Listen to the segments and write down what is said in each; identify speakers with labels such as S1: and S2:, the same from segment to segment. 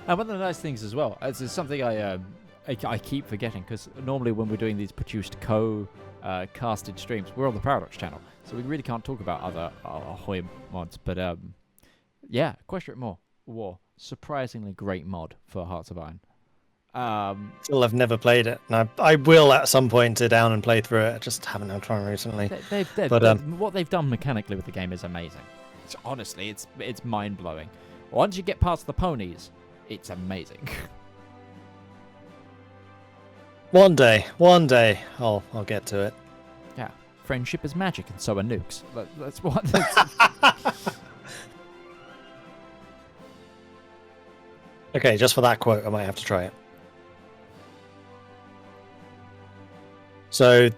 S1: And one of the nice things as well, it's something I keep forgetting, because normally when we're doing these produced casted streams, we're on the Paradox channel, so we really can't talk about other Ahoy mods. But yeah, Equestrian War, surprisingly great mod for Hearts of Iron.
S2: Still, I've never played it. And I will at some point sit down and play through it. I just haven't had time recently.
S1: What they've done mechanically with the game is amazing. Honestly, it's mind blowing. Once you get past the ponies, it's amazing.
S2: One day, I'll get to it.
S1: Yeah, friendship is magic, and so are nukes. That's what.
S2: Okay, just for that quote, I might have to try it. So,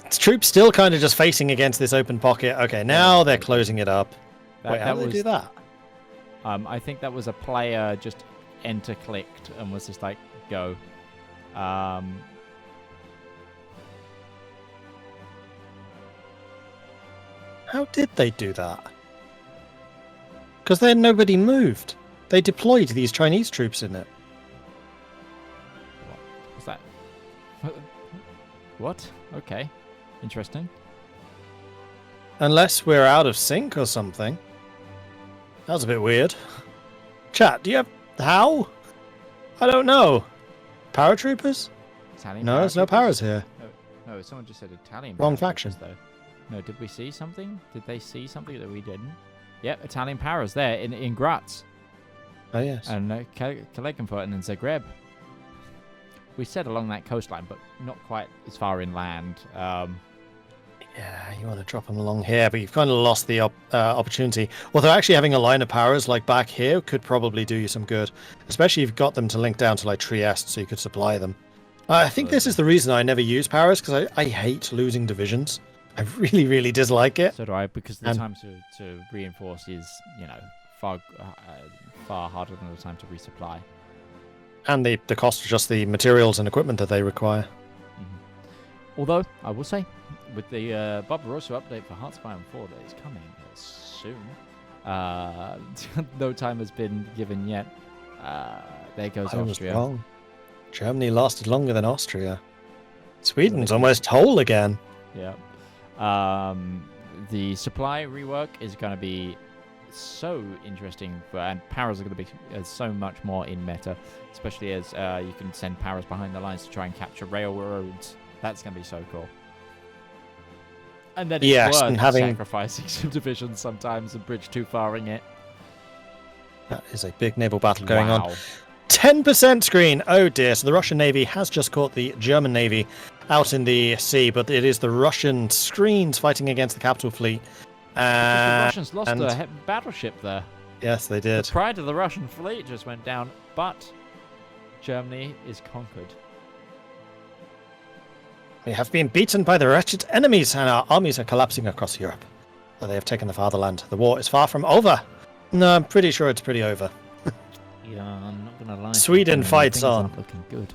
S2: troops still kind of just facing against this open pocket. Okay, now they're closing it up. Wait, how did they do that?
S1: I think that was a player just enter-clicked and was just like, go.
S2: How did they do that? Because then nobody moved. They deployed these Chinese troops in it.
S1: What was that? What? Okay. Interesting.
S2: Unless we're out of sync or something. That was a bit weird. Chat, do you have... How? I don't know. Paratroopers?
S1: Italian
S2: No, there's no paras here.
S1: No, someone just said Italian.
S2: Wrong faction.
S1: Though. No, did we see something? Did they see something that we didn't? Yep, Italian paras there in Graz.
S2: Oh, yes.
S1: And Kalekenfurt and in Zagreb. We said along that coastline, but not quite as far inland.
S2: Yeah, you want to drop them along here, but you've kind of lost the opportunity. Although actually having a line of paras like back here could probably do you some good. Especially if you've got them to link down to like Trieste so you could supply them. I think this is the reason I never use paras, because I hate losing divisions. I really, really dislike it.
S1: So do I, because the time to reinforce is, far harder than the time to resupply.
S2: And the cost of just the materials and equipment that they require.
S1: Mm-hmm. Although, I will say, with the Barbarossa update for Hearts of Iron 4 that is coming soon, no time has been given yet. There goes Austria.
S2: I was wrong. Germany lasted longer than Austria. Sweden's almost whole again.
S1: Yeah. The supply rework is going to be so interesting, and paras are going to be so much more in meta, especially as you can send paras behind the lines to try and capture railroads. That's going to be so cool. And then it's worth sacrificing some divisions sometimes and bridge too faring it.
S2: That is a big naval battle going on. 10% screen. Oh dear. So the Russian Navy has just caught the German Navy out in the sea, but it is the Russian screens fighting against the capital fleet.
S1: The Russians lost a battleship there.
S2: Yes, they did.
S1: The pride of the Russian fleet just went down, but Germany is conquered.
S2: We have been beaten by the wretched enemies, and our armies are collapsing across Europe. But they have taken the fatherland. The war is far from over. No, I'm pretty sure it's pretty over.
S1: Yeah, I'm not gonna lie.
S2: Sweden fights on.
S1: Aren't looking good.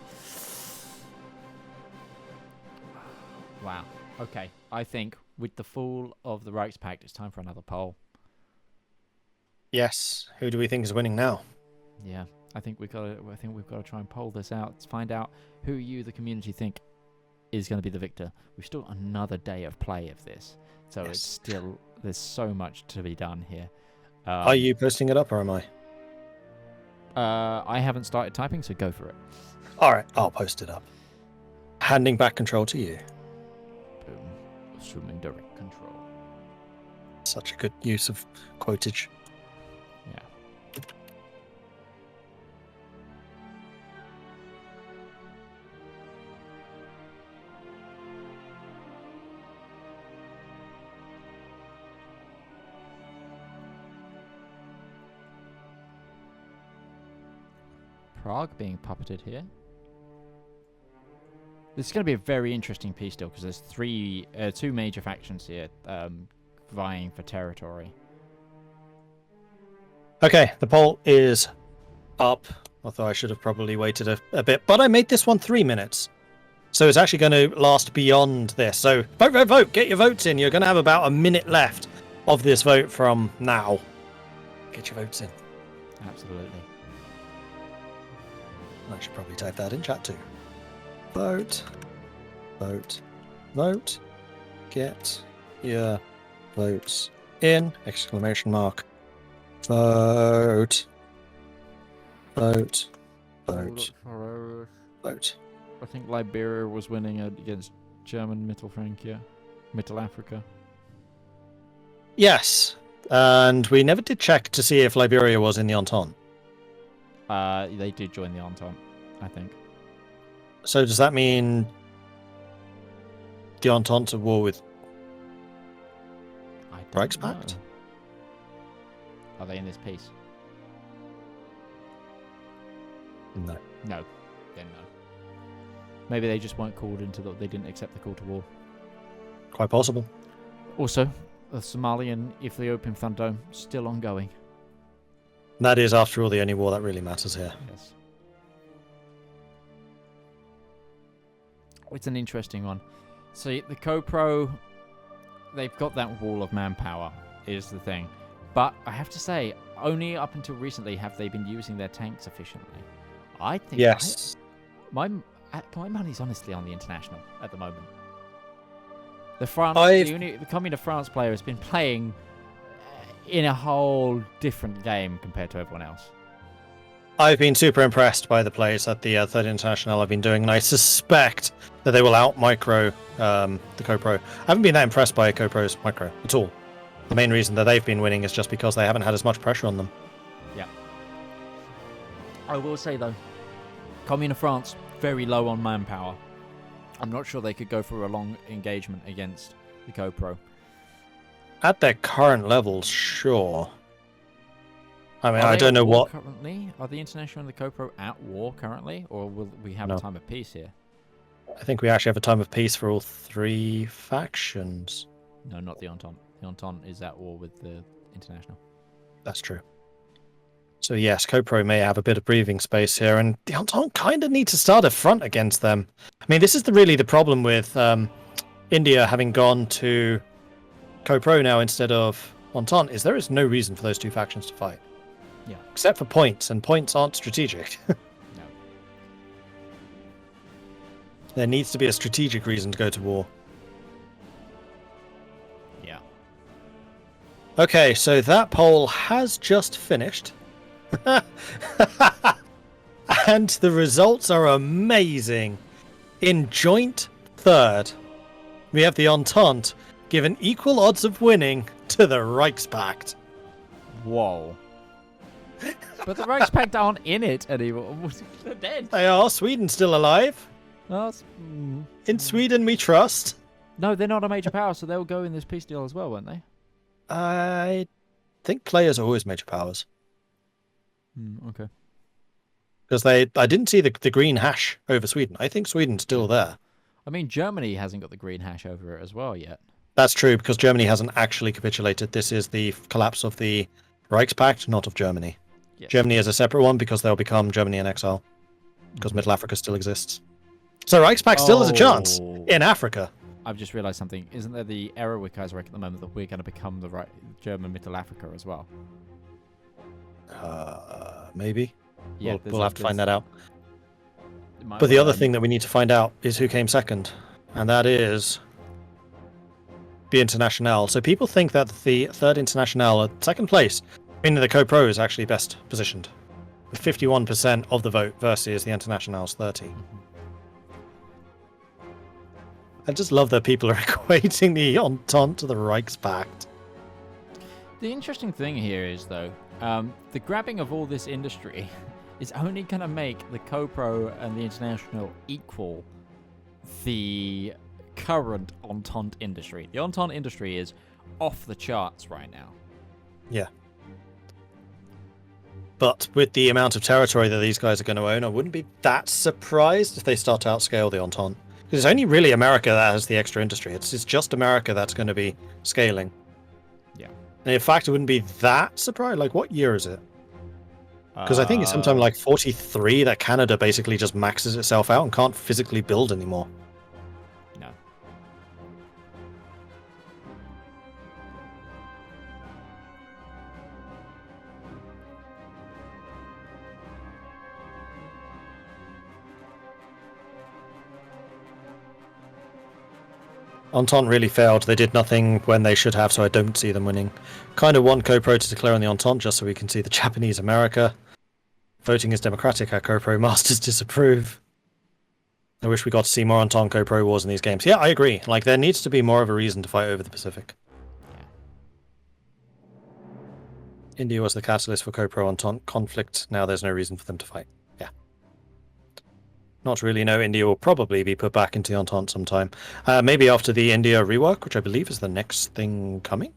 S1: Wow. Okay, I think with the fall of the Reichspakt, it's time for another poll.
S2: Yes. Who do we think is winning now?
S1: Yeah, I think we've got to try and poll this out. Let's find out who you, the community, think is going to be the victor. We've still got another day of play of this, so it's still, there's so much to be done here.
S2: Are you posting it up, or am I?
S1: I haven't started typing, so go for it.
S2: All right, I'll post it up. Handing back control to you.
S1: Boom. Assuming direct control.
S2: Such a good use of quotage.
S1: Yeah. Prague being puppeted here. This is going to be a very interesting piece still, because there's two major factions here vying for territory.
S2: Okay, the poll is up, although I should have probably waited a bit, but I made this one 3 minutes. So it's actually going to last beyond this. So vote, vote, vote, get your votes in. You're going to have about a minute left of this vote from now. Get your votes in.
S1: Absolutely.
S2: I should probably type that in chat too. Vote. Vote. Vote. Get your votes in! Exclamation mark. Vote. Vote. Vote. Vote.
S1: I think Liberia was winning against German Mittelfrankia. Mittel Africa.
S2: Yes. And we never did check to see if Liberia was in the Entente.
S1: They did join the Entente, I think.
S2: So does that mean the Entente at war with Reichspakt?
S1: Know. Are they in this peace?
S2: No.
S1: No. Then no. Maybe they just weren't called into the... They didn't accept the call to war.
S2: Quite possible.
S1: Also, the Somalian-Ethiopian Thunderdome still ongoing.
S2: That is, after all, the only war that really matters here.
S1: Yes. It's an interesting one. See, the Co-Pro, they've got that wall of manpower, is the thing. But I have to say, only up until recently have they been using their tanks efficiently. I think...
S2: Yes.
S1: My money's honestly on the International at the moment. The Commune of France player has been playing in a whole different game compared to everyone else.
S2: I've been super impressed by the plays that the Third International have been doing, and I suspect that they will out-micro the Co-Pro. I haven't been that impressed by Co-Pro's micro at all. The main reason that they've been winning is just because they haven't had as much pressure on them.
S1: Yeah. I will say, though, Commune of France, very low on manpower. I'm not sure they could go for a long engagement against the Co-Pro.
S2: At their current levels, sure. I mean,
S1: Are
S2: I
S1: they
S2: don't
S1: at
S2: know
S1: war
S2: what...
S1: currently? Are the International and the Co-Pro at war currently? Or will we have a time of peace here?
S2: I think we actually have a time of peace for all three factions.
S1: No, not the Entente. The Entente is at war with the International.
S2: That's true. So yes, Co-Pro may have a bit of breathing space here, and the Entente kind of need to start a front against them. I mean, this is really the problem with India having gone to Co-Pro now instead of Entente, is there is no reason for those two factions to fight.
S1: Yeah.
S2: Except for points, and points aren't strategic.
S1: No.
S2: There needs to be a strategic reason to go to war.
S1: Yeah.
S2: Okay, so that poll has just finished. And the results are amazing. In joint third, we have the Entente given equal odds of winning to the Reichspakt.
S1: Whoa. But the Reichspakt aren't in it anymore. They're dead.
S2: They are. Sweden's still alive.
S1: In
S2: Sweden we trust.
S1: No, they're not a major power, so they'll go in this peace deal as well, won't they?
S2: I think players are always major powers.
S1: Okay.
S2: Because I didn't see the green hash over Sweden. I think Sweden's still there.
S1: I mean, Germany hasn't got the green hash over it as well yet.
S2: That's true, because Germany hasn't actually capitulated. This is the collapse of the Reichspakt, not of Germany. Yes. Germany is a separate one because they'll become Germany in exile. Because Middle Africa still exists. So Reichspakt still has a chance in Africa.
S1: I've just realised something. Isn't there the error with Kaiserreich at the moment that we're going to become the German Middle Africa as well?
S2: Maybe.
S1: Yeah,
S2: we'll have to find that out. But the other thing that we need to find out is who came second. And that is the Internationale. So people think that the Third Internationale at second place, meaning the Co-Pro is actually best positioned. With 51% of the vote versus the Internationale's 30%. I just love that people are equating the Entente to the Reichspakt.
S1: The interesting thing here is, though, the grabbing of all this industry is only going to make the Co-Pro and the International equal the current Entente industry. The Entente industry is off the charts right now. Yeah.
S2: But with the amount of territory that these guys are going to own, I wouldn't be that surprised if they start to outscale the Entente. Because it's only really America that has the extra industry. It's just America that's going to be scaling.
S1: Yeah.
S2: And in fact, it wouldn't be that surprised. Like, what year is it? Because I think it's sometime like 43 that Canada basically just maxes itself out and can't physically build anymore.
S1: No.
S2: Entente really failed. They did nothing when they should have, so I don't see them winning. Kind of want CoPro to declare on the Entente just so we can see the Japanese America. Voting is democratic. Our CoPro masters disapprove. I wish we got to see more Entente CoPro wars in these games. Yeah, I agree. Like, there needs to be more of a reason to fight over the Pacific. India was the catalyst for CoPro Entente conflict. Now there's no reason for them to fight. Yeah. Not really. No, India will probably be put back into the Entente sometime. Maybe after the India rework, which I believe is the next thing coming.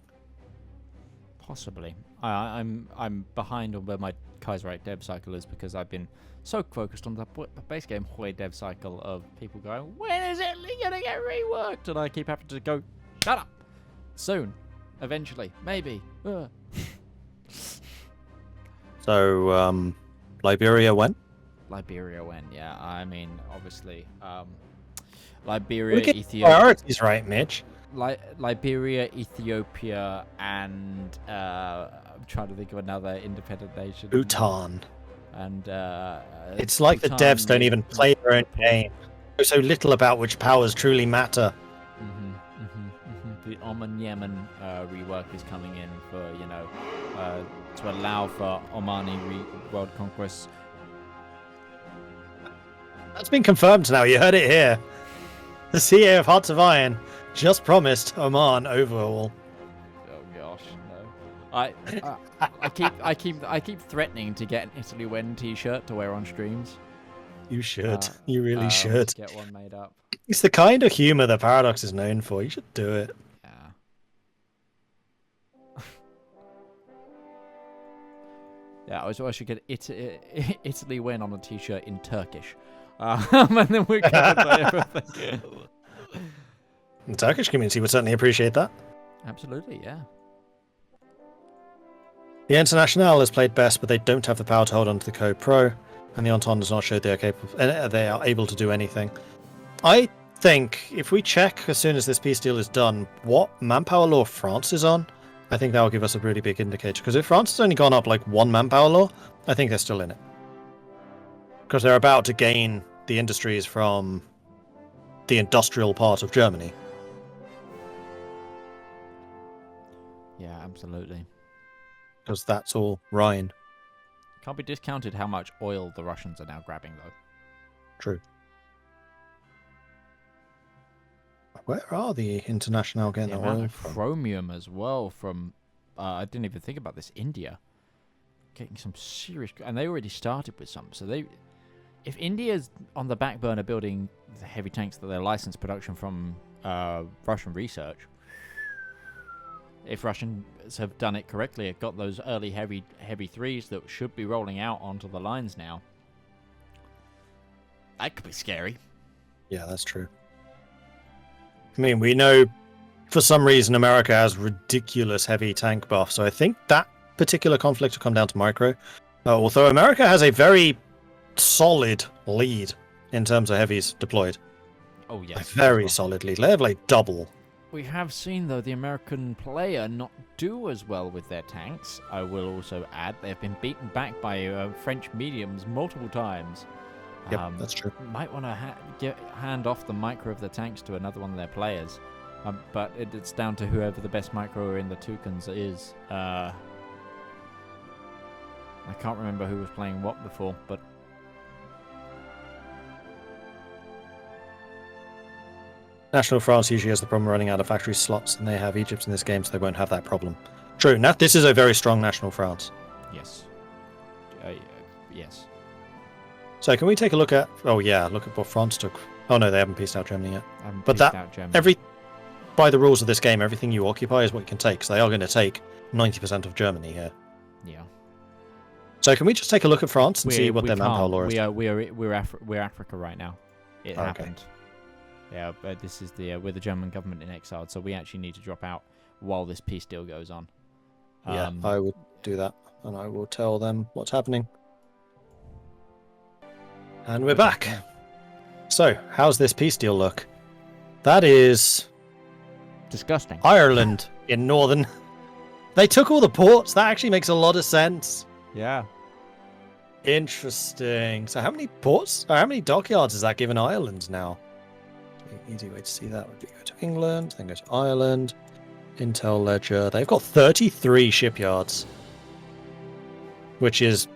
S1: Possibly. I'm behind on where my Kaiserreich dev cycle is because I've been so focused on the base game Hui dev cycle of people going, when is it going to get reworked? And I keep having to go, shut up. Soon. Eventually. Maybe.
S2: So, Liberia when?
S1: Liberia when, yeah. I mean, obviously, Liberia,
S2: We get
S1: Ethiopia.
S2: priorities right, Mitch.
S1: Liberia, Ethiopia, and I'm trying to think of another independent nation.
S2: Bhutan.
S1: And
S2: It's like the
S1: Bhutan,
S2: devs don't even play their own game. There's so little about which powers truly matter.
S1: The Oman Yemen rework is coming in for, to allow for Omani world conquests.
S2: That's been confirmed now. You heard it here. The CA of Hearts of Iron just promised Oman overall.
S1: Oh gosh, no. I keep threatening to get an Italy Win T-shirt to wear on streams.
S2: You should. You really should.
S1: Get one made up.
S2: It's the kind of humor that Paradox is known for. You should do it.
S1: Yeah. Yeah, I should get Italy Win on a T-shirt in Turkish. And then we're covered by everything.
S2: The Turkish community would certainly appreciate that.
S1: Absolutely, yeah.
S2: The Internationale has played best, but they don't have the power to hold on to the Code Pro, and the Entente does not show they are capable. They are able to do anything. I think if we check as soon as this peace deal is done, what manpower law France is on, I think that will give us a really big indicator. Because if France has only gone up like one manpower law, I think they're still in it. Because they're about to gain the industries from the industrial part of Germany.
S1: Yeah, absolutely.
S2: Because that's all Rhine.
S1: Can't be discounted how much oil the Russians are now grabbing, though.
S2: True. Where are the International getting
S1: The
S2: their
S1: amount
S2: oil
S1: of
S2: from?
S1: chromium as well from... I didn't even think about this. India. Getting some serious... And they already started with some. So they... If India's on the back burner building the heavy tanks that they're licensed production from Russian research... If Russians have done it correctly, have got those early heavy threes that should be rolling out onto the lines now. That could be scary.
S2: Yeah, that's true. I mean, we know for some reason America has ridiculous heavy tank buff, so I think that particular conflict will come down to micro. Although America has a very solid lead in terms of heavies deployed.
S1: Oh, yes.
S2: A very solid lead. They have like double.
S1: We have seen, though, the American player not do as well with their tanks. I will also add they've been beaten back by French mediums multiple times.
S2: Yep, that's true.
S1: Might want to hand off the micro of the tanks to another one of their players. But it's down to whoever the best micro in the Toucans is. I can't remember who was playing what before, but...
S2: National France usually has the problem running out of factory slots, and they have Egypt in this game, so they won't have that problem. True. Now, this is a very strong National France.
S1: Yes. Yes.
S2: So can we take a look at... Oh, yeah, look at what France took. Oh, no, they haven't pieced out Germany yet. But that... By the rules of this game, everything you occupy is what you can take, so they are going to take 90% of Germany here.
S1: Yeah.
S2: So can we just take a look at France and see what their manpower law is?
S1: We're Africa right now. It happened. Yeah, but this is we're the German government in exile, so we actually need to drop out while this peace deal goes on.
S2: Yeah, I would do that, and I will tell them what's happening. And we're back. So, how's this peace deal look? That is...
S1: disgusting.
S2: Ireland in northern... They took all the ports. That actually makes a lot of sense.
S1: Yeah.
S2: Interesting. So how many ports, or how many dockyards is that given Ireland now? The easy way to see that would be go to England, then go to Ireland, Intel Ledger. They've got 33 shipyards, which is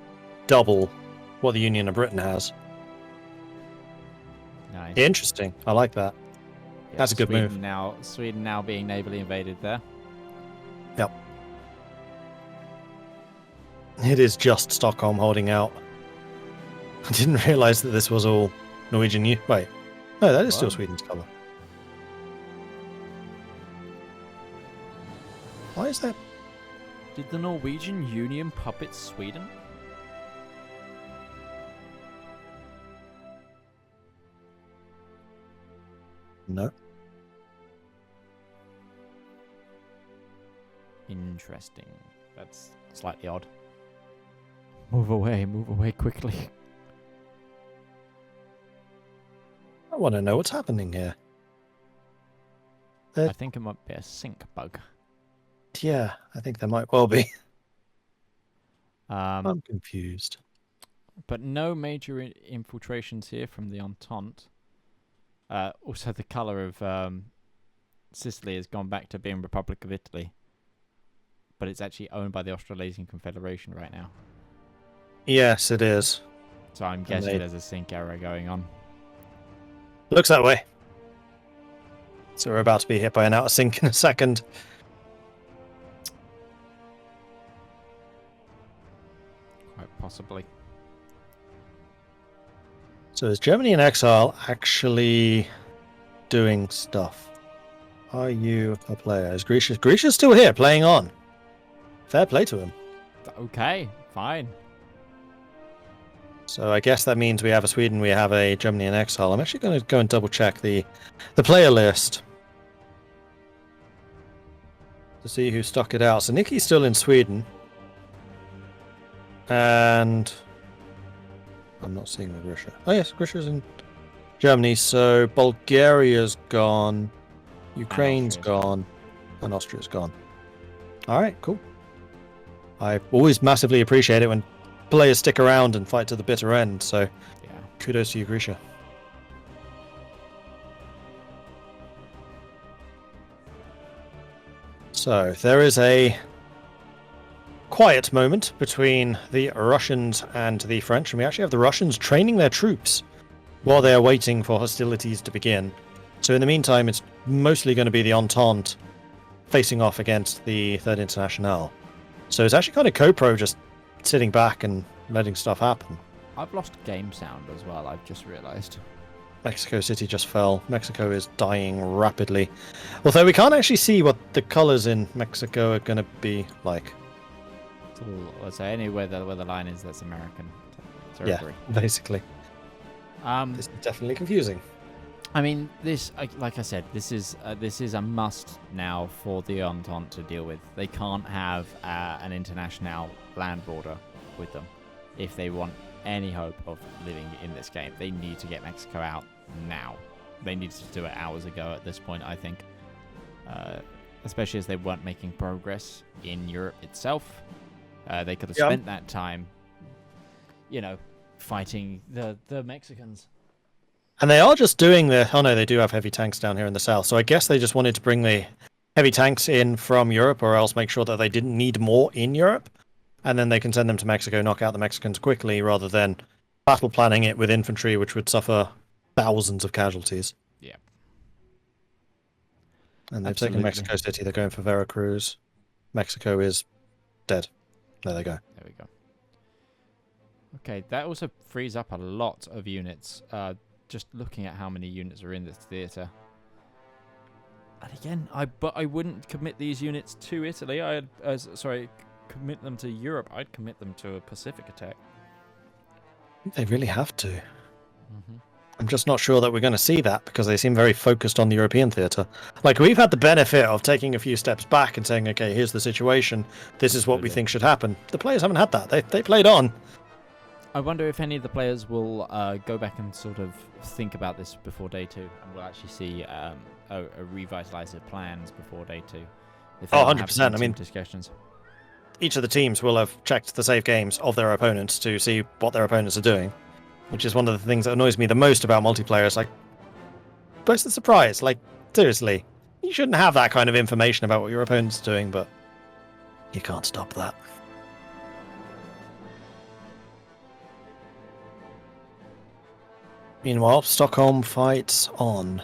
S2: double what the Union of Britain has.
S1: Nice.
S2: Interesting. I like that.
S1: Yeah,
S2: That's a good move.
S1: Sweden now being navally invaded there.
S2: Yep. It is just Stockholm holding out. I didn't realise that this was all Norwegian. Wait. No, that is still Sweden's colour. Why is that?
S1: Did the Norwegian Union puppet Sweden?
S2: No.
S1: Interesting. That's slightly odd. Move away quickly.
S2: I want to know what's happening here.
S1: I think it might be a sync bug.
S2: Yeah, I think there might well be.
S1: I'm
S2: confused.
S1: But no major infiltrations here from the Entente. Also, the colour of Sicily has gone back to being Republic of Italy. But it's actually owned by the Australasian Confederation right now.
S2: Yes, it is.
S1: So I'm guessing there's a sync error going on.
S2: Looks that way. So we're about to be hit by an outer sync in a second.
S1: Quite possibly.
S2: So is Germany in exile actually doing stuff? Are you a player? Is Grecia's still here, playing on? Fair play to him.
S1: Okay, fine.
S2: So I guess that means we have a Sweden, we have a Germany in exile. I'm actually going to go and double check the player list to see who stuck it out. So Nicky's still in Sweden. And I'm not seeing the Grisha. Oh yes, Grisha's in Germany. So Bulgaria's gone, Ukraine's gone, and Austria's gone. All right, cool. I always massively appreciate it when players stick around and fight to the bitter end. So
S1: yeah,
S2: kudos to you, Grisha. So there is a quiet moment between the Russians and the French, and we actually have the Russians training their troops while they are waiting for hostilities to begin. So in the meantime, it's mostly going to be the Entente facing off against the Third Internationale. So it's actually kind of co-pro just sitting back and letting stuff happen.
S1: I've lost game sound as well, I've just realised.
S2: Mexico City just fell. Mexico is dying rapidly. Although we can't actually see what the colours in Mexico are going to be like.
S1: So anywhere where the line is, that's American territory.
S2: Yeah, basically. This is definitely confusing.
S1: I mean, like I said, this is a must now for the Entente to deal with. They can't have an international land border with them if they want any hope of living in this game. They need to get Mexico out now. They needed to do it hours ago at this point, I think. Especially as they weren't making progress in Europe itself. They could have spent that time, fighting the Mexicans.
S2: And they are just doing oh no, they do have heavy tanks down here in the south. So I guess they just wanted to bring the heavy tanks in from Europe, or else make sure that they didn't need more in Europe. And then they can send them to Mexico, knock out the Mexicans quickly, rather than battle planning it with infantry, which would suffer thousands of casualties.
S1: Yeah.
S2: And they've taken Mexico City. They're going for Veracruz. Mexico is dead. There they go.
S1: There we go. Okay, that also frees up a lot of units. Just looking at how many units are in this theatre. And again, I wouldn't commit these units to Italy. Commit them to Europe. I'd commit them to a Pacific attack.
S2: They really have to. I'm just not sure that we're going to see that, because they seem very focused on the European theatre. Like, we've had the benefit of taking a few steps back and saying, okay, here's the situation. This is what we think should happen. The players haven't had that. They played on.
S1: I wonder if any of the players will go back and sort of think about this before day 2, and we'll actually see a revitalize of plans before day 2.
S2: Oh, 100%. I mean,
S1: discussions.
S2: Each of the teams will have checked the save games of their opponents to see what their opponents are doing, which is one of the things that annoys me the most about multiplayer. It's like, burst of surprise. Like, seriously, you shouldn't have that kind of information about what your opponent's doing, but you can't stop that. Meanwhile, Stockholm fights on.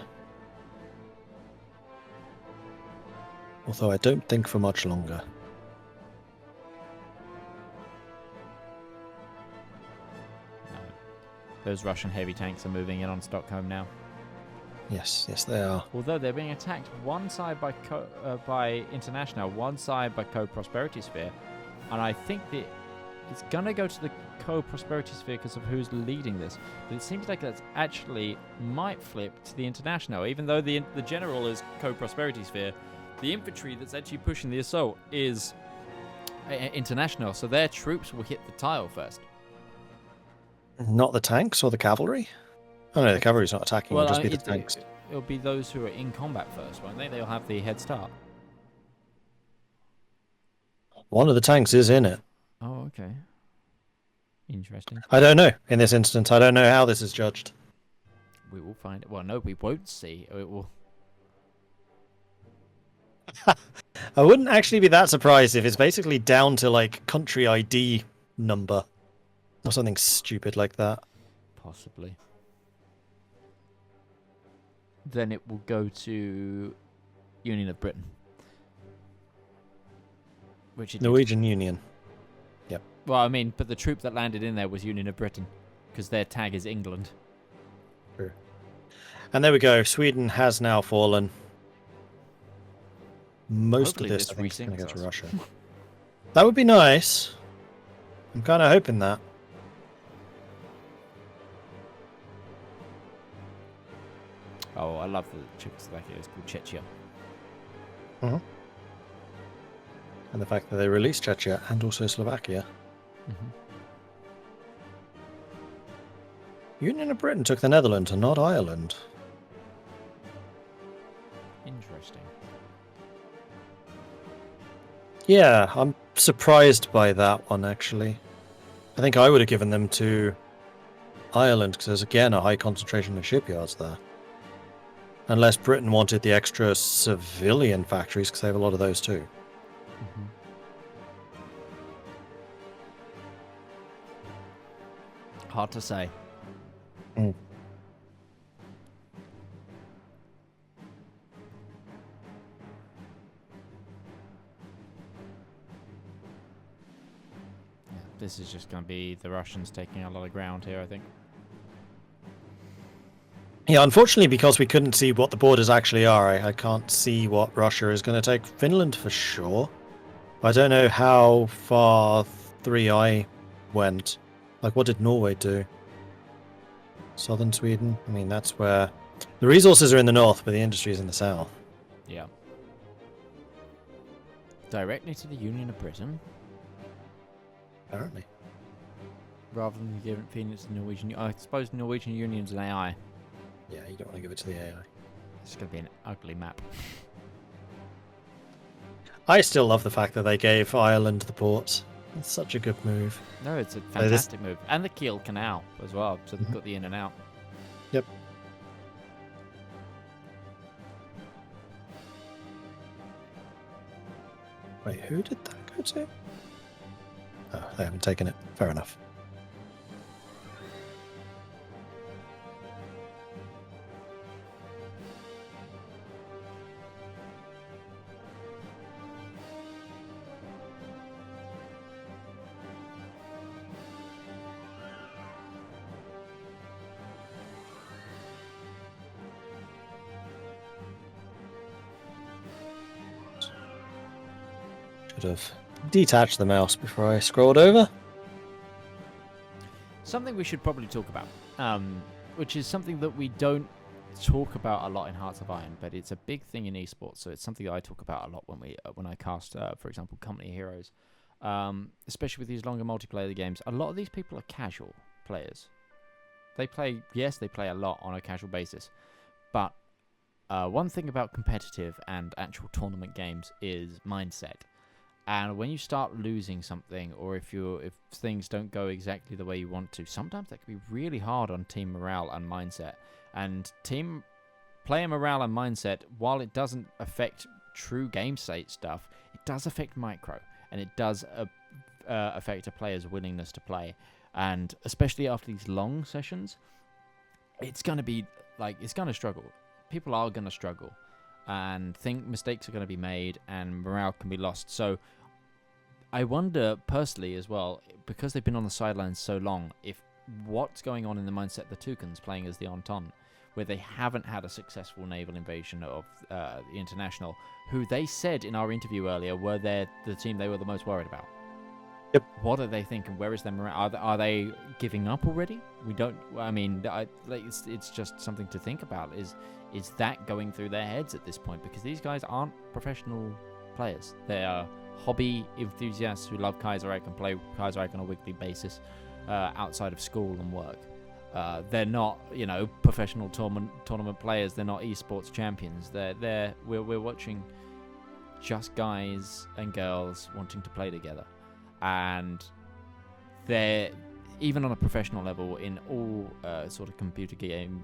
S2: Although I don't think for much longer.
S1: No. Those Russian heavy tanks are moving in on Stockholm now.
S2: Yes, they are.
S1: Although they're being attacked one side by International, one side by Co-Prosperity Sphere. And I think that it's going to go to the Co-Prosperity Sphere because of who's leading this. But it seems like that's actually might flip to the International. Even though the general is Co-Prosperity Sphere, the infantry that's actually pushing the assault is International. So their troops will hit the tile first.
S2: Not the tanks or the cavalry? Oh no, the cavalry's not attacking, it'll just be the tanks.
S1: It'll be those who are in combat first, won't they? They'll have the head start.
S2: One of the tanks is in it.
S1: Oh, okay. Interesting.
S2: I don't know, in this instance. I don't know how this is judged.
S1: We will find it. Well, no, we won't see. It will...
S2: I wouldn't actually be that surprised if it's basically down to, like, country ID number. Or something stupid like that.
S1: Possibly. Then it will go to Union of Britain. Which it
S2: Norwegian Union. Yep.
S1: Well, I mean, but the troop that landed in there was Union of Britain. Because their tag is England.
S2: True. And there we go. Sweden has now fallen. Most
S1: Hopefully
S2: of this, I think,
S1: this
S2: is going to go
S1: resinks
S2: to
S1: us.
S2: Russia. That would be nice. I'm kind of hoping that.
S1: Oh, I love the Czechoslovakia. It's called Czechia.
S2: Mm-hmm. And the fact that they released Czechia and also Slovakia.
S1: Mm-hmm.
S2: Union of Britain took the Netherlands and not Ireland.
S1: Interesting.
S2: Yeah, I'm surprised by that one, actually. I think I would have given them to Ireland, because there's, again, a high concentration of shipyards there. Unless Britain wanted the extra civilian factories, because they have a lot of those too.
S1: Mm-hmm. Hard to say.
S2: Mm.
S1: Yeah, this is just going to be the Russians taking a lot of ground here, I think.
S2: Yeah, unfortunately, because we couldn't see what the borders actually are, I can't see what Russia is going to take. Finland for sure. I don't know how far 3I went. Like, what did Norway do? Southern Sweden? I mean, that's where... The resources are in the north, but the industry is in the south.
S1: Yeah. Directly to the Union of Britain,
S2: Apparently.
S1: rather than giving Phoenix to Norwegian. I suppose Norwegian Union's an AI.
S2: Yeah, you don't want to give it to the AI.
S1: It's going to be an ugly map.
S2: I still love the fact that they gave Ireland the ports. It's such a good move.
S1: No, it's a fantastic move. And the Kiel Canal as well, so they've got the in and out.
S2: Yep. Wait, who did that go to? Oh, they haven't taken it. Fair enough. Should have detached the mouse before I scrolled over.
S1: Something we should probably talk about, which is something that we don't talk about a lot in Hearts of Iron, but it's a big thing in esports. So it's something that I talk about a lot when I cast, for example, Company Heroes, especially with these longer multiplayer games. A lot of these people are casual players. They play a lot on a casual basis, but one thing about competitive and actual tournament games is mindset. And when you start losing something, or if things don't go exactly the way you want to, sometimes that can be really hard on team morale and mindset. And team player morale and mindset, while it doesn't affect true game state stuff, it does affect micro, and it does affect a player's willingness to play. And especially after these long sessions, it's going to be it's going to struggle. People are going to struggle and think mistakes are going to be made and morale can be lost. So I wonder personally as well, because they've been on the sidelines so long, if what's going on in the mindset of the Toucans playing as the Entente, where they haven't had a successful naval invasion of the International, who they said in our interview earlier were the team they were the most worried about.
S2: Yep.
S1: What are they thinking? Where is their morale? Are they giving up already? We don't. I mean, it's just something to think about. Is that going through their heads at this point? Because these guys aren't professional players. They are hobby enthusiasts who love Kaiserreich and play Kaiserreich on a weekly basis outside of school and work. They're not, professional tournament players. They're not esports champions. We're watching just guys and girls wanting to play together. And they're, even on a professional level, in all sort of computer gaming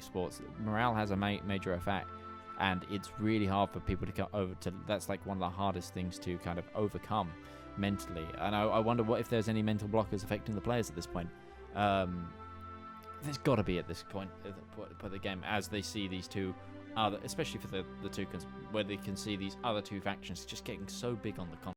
S1: sports, morale has a major effect, and it's really hard for people to come over to. That's like one of the hardest things to kind of overcome mentally. And I wonder what if there's any mental blockers affecting the players at this point. There's got to be at this point for the game, as they see these two other, especially for the Toucans, where they can see these other two factions just getting so big on the